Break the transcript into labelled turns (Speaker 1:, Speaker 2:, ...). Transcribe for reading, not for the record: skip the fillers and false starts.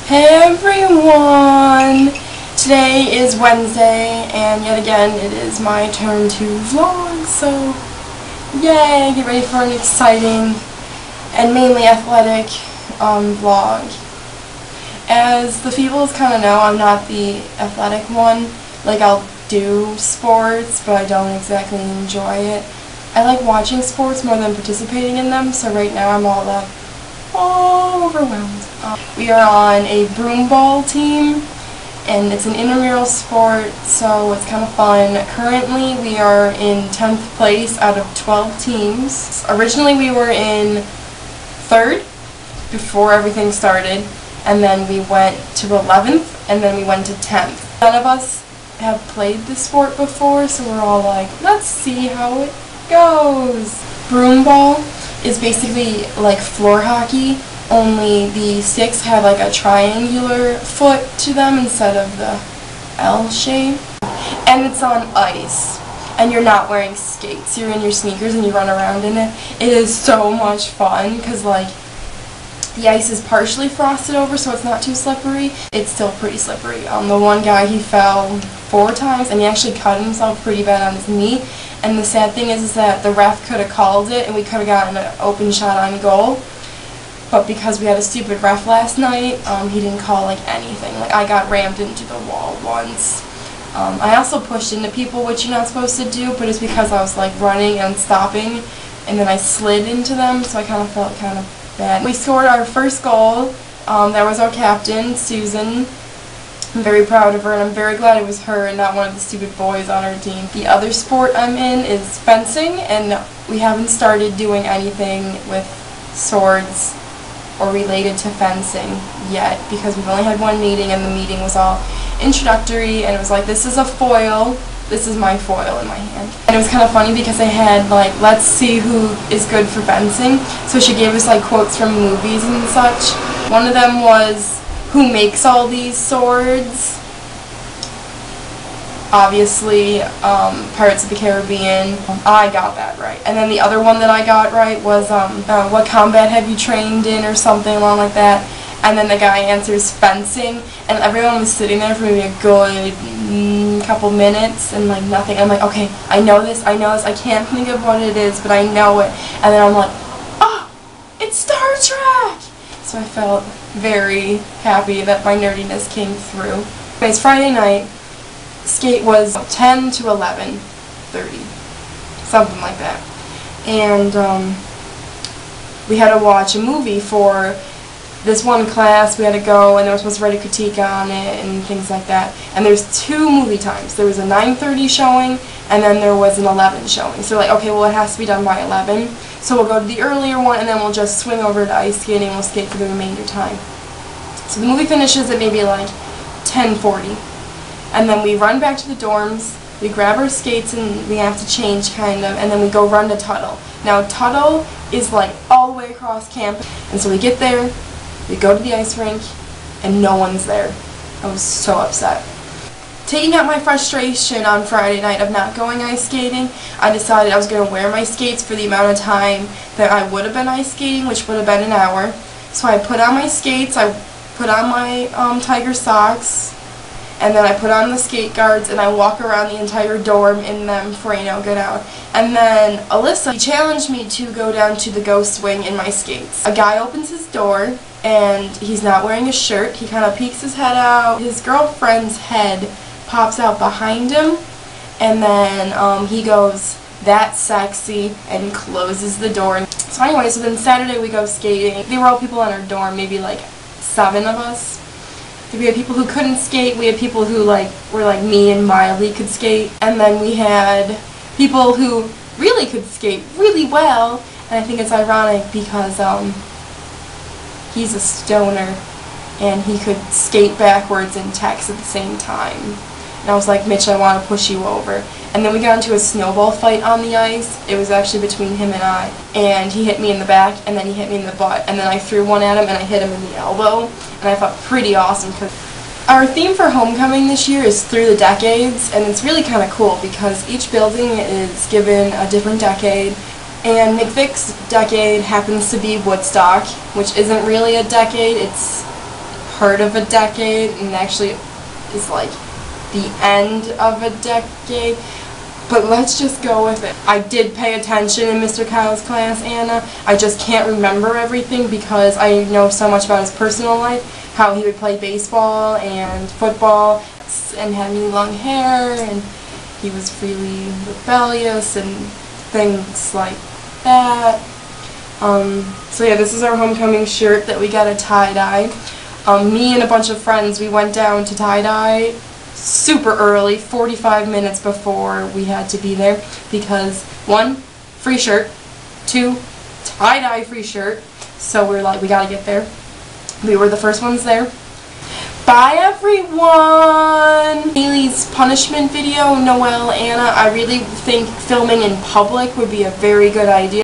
Speaker 1: Hey everyone! Today is Wednesday, and yet again it is my turn to vlog, so yay! Get ready for an exciting and mainly athletic vlog. As the Feebles kind of know, I'm not the athletic one. Like, I'll do sports, but I don't exactly enjoy it. I like watching sports more than participating in them, so right now I'm all overwhelmed. We are on a broom ball team, and it's an intramural sport, so it's kind of fun. Currently, we are in 10th place out of 12 teams. Originally, we were in 3rd before everything started, and then we went to 11th, and then we went to 10th. None of us have played this sport before, so we're all like, let's see how it goes. Broom ball is basically like floor hockey, only the sticks have like a triangular foot to them instead of the L shape. And it's on ice, and you're not wearing skates. You're in your sneakers and you run around in it. It is so much fun because like the ice is partially frosted over, so it's not too slippery. It's still pretty slippery. The one guy, he fell 4 times, and he actually cut himself pretty bad on his knee. And the sad thing is that the ref could have called it, and we could have gotten an open shot on goal. But because we had a stupid ref last night, he didn't call like anything. Like, I got rammed into the wall once. I also pushed into people, which you're not supposed to do, but it's because I was like running and stopping, and then I slid into them, so I kind of felt kind of bad. We scored our first goal. That was our captain, Susan. I'm very proud of her, and I'm very glad it was her and not one of the stupid boys on our team. The other sport I'm in is fencing, and we haven't started doing anything with swords or related to fencing yet because we've only had one meeting, and the meeting was all introductory, and it was like, this is a foil. This is my foil in my hand. And it was kind of funny because they had like, let's see who is good for fencing. So she gave us like quotes from movies and such. One of them was, who makes all these swords? Obviously, Pirates of the Caribbean. I got that right. And then the other one that I got right was, what combat have you trained in, or something along like that. And then the guy answers fencing, and everyone was sitting there for maybe a good couple minutes, and like nothing. I'm like, okay, I know this, I can't think of what it is, but I know it. And then I'm like, oh, it's Star Trek! So I felt very happy that my nerdiness came through. Anyways, Friday night, skate was 10 to 11:30, something like that. And we had to watch a movie for this one class. We had to go, and they were supposed to write a critique on it and things like that. And there's 2 movie times. There was a 9:30 showing, and then there was an 11 showing. So like, okay, well, it has to be done by 11. So we'll go to the earlier one, and then we'll just swing over to ice skating, and we'll skate for the remainder time. So the movie finishes at maybe like 10:40. And then we run back to the dorms, we grab our skates, and we have to change kind of, and then we go run to Tuttle. Now Tuttle is like all the way across campus, and so we get there, we go to the ice rink, and no one's there. I was so upset. Taking out my frustration on Friday night of not going ice skating, I decided I was going to wear my skates for the amount of time that I would have been ice skating, which would have been an hour. So I put on my skates, I put on my tiger socks, and then I put on the skate guards, and I walk around the entire dorm in them before get out. And then Alyssa challenged me to go down to the ghost wing in my skates. A guy opens his door, and he's not wearing a shirt. He kind of peeks his head out. His girlfriend's head pops out behind him, and then he goes, "That's sexy," and closes the door. So anyway, so then Saturday we go skating. They were all people in our dorm, maybe like 7 of us. We had people who couldn't skate, we had people who like were like me and mildly could skate, and then we had people who really could skate really well. And I think it's ironic because he's a stoner, and he could skate backwards and text at the same time. And I was like, Mitch, I want to push you over. And then we got into a snowball fight on the ice. It was actually between him and I. And he hit me in the back, and then he hit me in the butt. And then I threw one at him, and I hit him in the elbow. And I felt pretty awesome. Cause our theme for homecoming this year is through the decades. And it's really kind of cool because each building is given a different decade. And McVick's decade happens to be Woodstock, which isn't really a decade. It's part of a decade, and actually is like the end of a decade. But let's just go with it. I did pay attention in Mr. Kyle's class, Anna. I just can't remember everything because I know so much about his personal life, how he would play baseball and football and had really long hair, and he was really rebellious and things like that. So yeah, this is our homecoming shirt that we got a tie-dye. Me and a bunch of friends, we went down to tie-dye super early, 45 minutes before we had to be there, because 1, free shirt, 2, tie-dye free shirt, so we're like, we gotta get there. We were the first ones there. Bye everyone! Haley's punishment video, Noelle, Anna, I really think filming in public would be a very good idea.